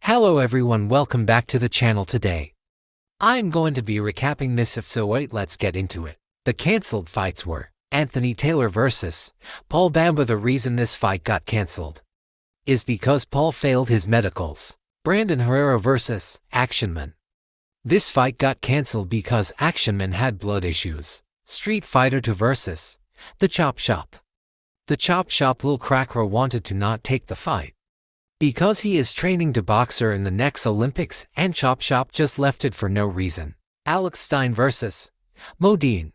Hello everyone, welcome back to the channel today. I'm going to be recapping this, so let's get into it. The cancelled fights were Anthony Taylor vs. Paul Bamba. The reason this fight got cancelled is because Paul failed his medicals. Brandon Herrera vs. Actionman. This fight got cancelled because Actionman had blood issues. Street Fighter 2 vs. The Chop Shop. The Chop Shop Lil Crackra wanted to not take the fight because he is training to boxer in the next Olympics, and Chop Shop just left it for no reason. Alex Stein vs. Modine.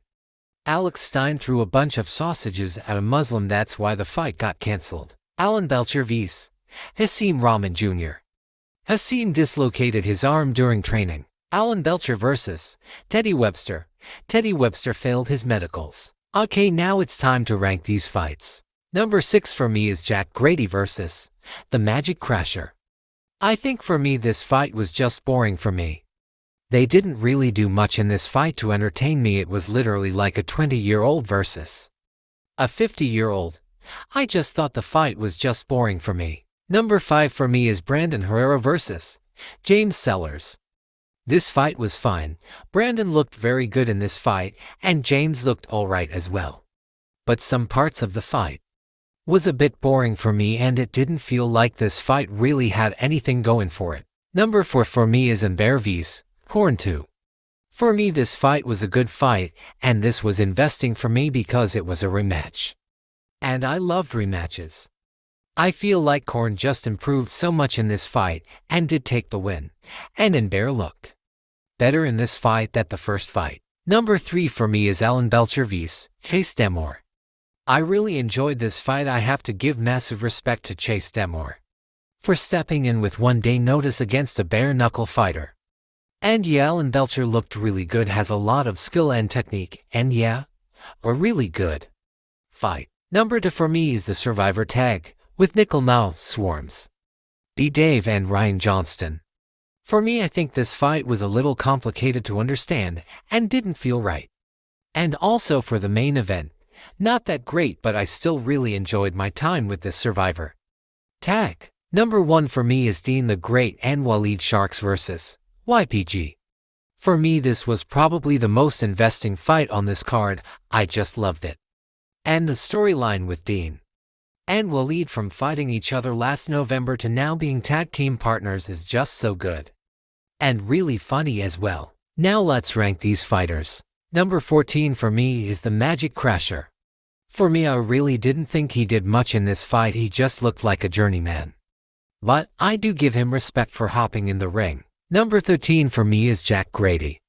Alex Stein threw a bunch of sausages at a Muslim, that's why the fight got cancelled. Alan Belcher vs. Hasim Rahman Jr. Hasim dislocated his arm during training. Alan Belcher vs. Teddy Webster. Teddy Webster failed his medicals. Okay, now it's time to rank these fights. Number 6 for me is Jack Grady vs. The Magic Crasher. I think for me this fight was just boring for me. They didn't really do much in this fight to entertain me. It was literally like a 20-year-old versus a 50-year-old. I just thought the fight was just boring for me. Number 5 for me is Brandon Herrera vs. James Sellers. This fight was fine. Brandon looked very good in this fight, and James looked alright as well. But some parts of the fight was a bit boring for me, and it didn't feel like this fight really had anything going for it. Number 4 for me is Ember vs. Horn 2. For me this fight was a good fight, and this was investing for me because it was a rematch. And I loved rematches. I feel like Korn just improved so much in this fight and did take the win, and Ember looked better in this fight than the first fight. Number 3 for me is Alan Belcher vs. Chase Demore. I really enjoyed this fight. I have to give massive respect to Chase Demore for stepping in with 1 day notice against a bare-knuckle fighter. And yeah, Alan Belcher looked really good, has a lot of skill and technique, and yeah, a really good fight. Number 2 for me is the Survivor tag with Nickel Mao Swarms, B. Dave and Ryan Johnston. For me, I think this fight was a little complicated to understand and didn't feel right. And also for the main event, not that great, but I still really enjoyed my time with this Survivor tag. Number 1 for me is Dean the Great and Waleed Sharks vs. YPG. For me this was probably the most investing fight on this card. I just loved it. And the storyline with Dean and Waleed from fighting each other last November to now being tag team partners is just so good. And really funny as well. Now let's rank these fighters. Number 14 for me is the Magic Crasher. For me, I really didn't think he did much in this fight. He just looked like a journeyman. But I do give him respect for hopping in the ring. Number 13 for me is Jack Grady.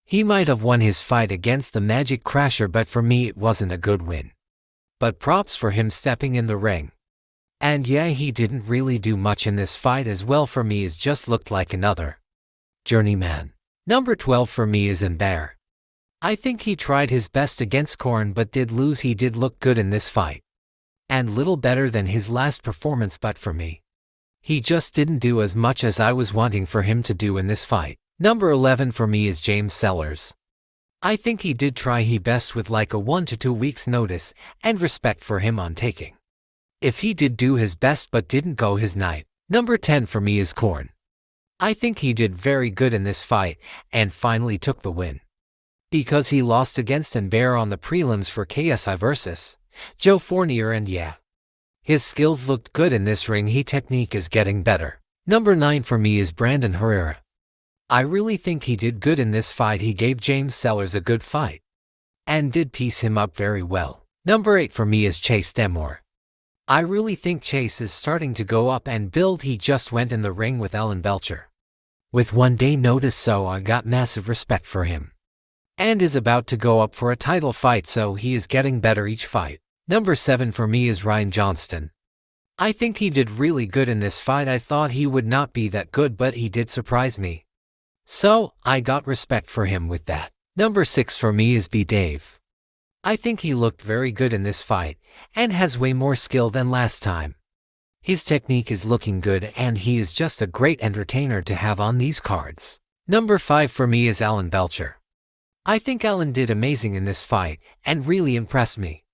He might have won his fight against the Magic Crasher, but for me it wasn't a good win. But props for him stepping in the ring. And yeah, he didn't really do much in this fight as well. For me, it just looked like another journeyman. Number 12 for me is Ember. I think he tried his best against Korn but did lose. He did look good in this fight, and little better than his last performance, but for me, he just didn't do as much as I was wanting for him to do in this fight. Number 11 for me is James Sellers. I think he did try his best with like a 1 to 2 weeks notice, and respect for him on taking if he did do his best but didn't go his night. Number 10 for me is Korn. I think he did very good in this fight and finally took the win, because he lost against Ember on the prelims for KSI vs. Joe Fournier, and yeah, his skills looked good in this ring. His technique is getting better. Number 9 for me is Brandon Herrera. I really think he did good in this fight. He gave James Sellers a good fight and did piece him up very well. Number 8 for me is Chase Demore. I really think Chase is starting to go up and build. He just went in the ring with Alan Belcher with 1 day notice, so I got massive respect for him, and is about to go up for a title fight, so he is getting better each fight. Number 7 for me is Ryan Johnston. I think he did really good in this fight. I thought he would not be that good, but he did surprise me, so I got respect for him with that. Number 6 for me is B. Dave. I think he looked very good in this fight and has way more skill than last time. His technique is looking good, and he is just a great entertainer to have on these cards. Number 5 for me is Alan Belcher. I think Alan did amazing in this fight and really impressed me.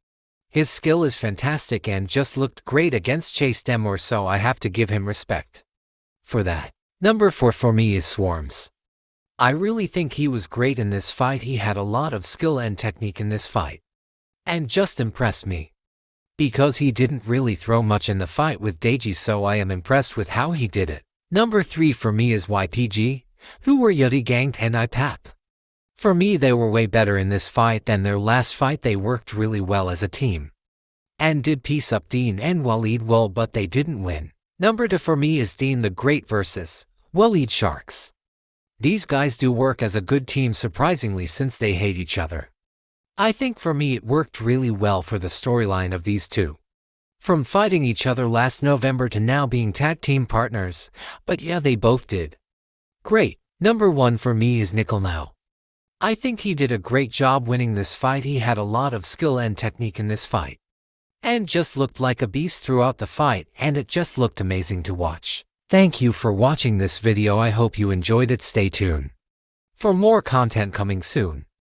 His skill is fantastic and just looked great against Chase Demore, so I have to give him respect for that. Number 4 for me is Swarms. I really think he was great in this fight. He had a lot of skill and technique in this fight. And just impressed me. Because he didn't really throw much in the fight with DAZN, so I am impressed with how he did it. Number 3 for me is YPG, who were Yudi Ganked and IPAP. For me, they were way better in this fight than their last fight. They worked really well as a team. And did piece up Dean and Waleed well, but they didn't win. Number 2 for me is Dean the Great versus Waleed Sharks. These guys do work as a good team, surprisingly, since they hate each other. I think for me it worked really well for the storyline of these two. From fighting each other last November to now being tag team partners, but yeah, they both did great. Number 1 for me is Nickel now. I think he did a great job winning this fight. He had a lot of skill and technique in this fight. And just looked like a beast throughout the fight, and it just looked amazing to watch. Thank you for watching this video. I hope you enjoyed it. Stay tuned for more content coming soon.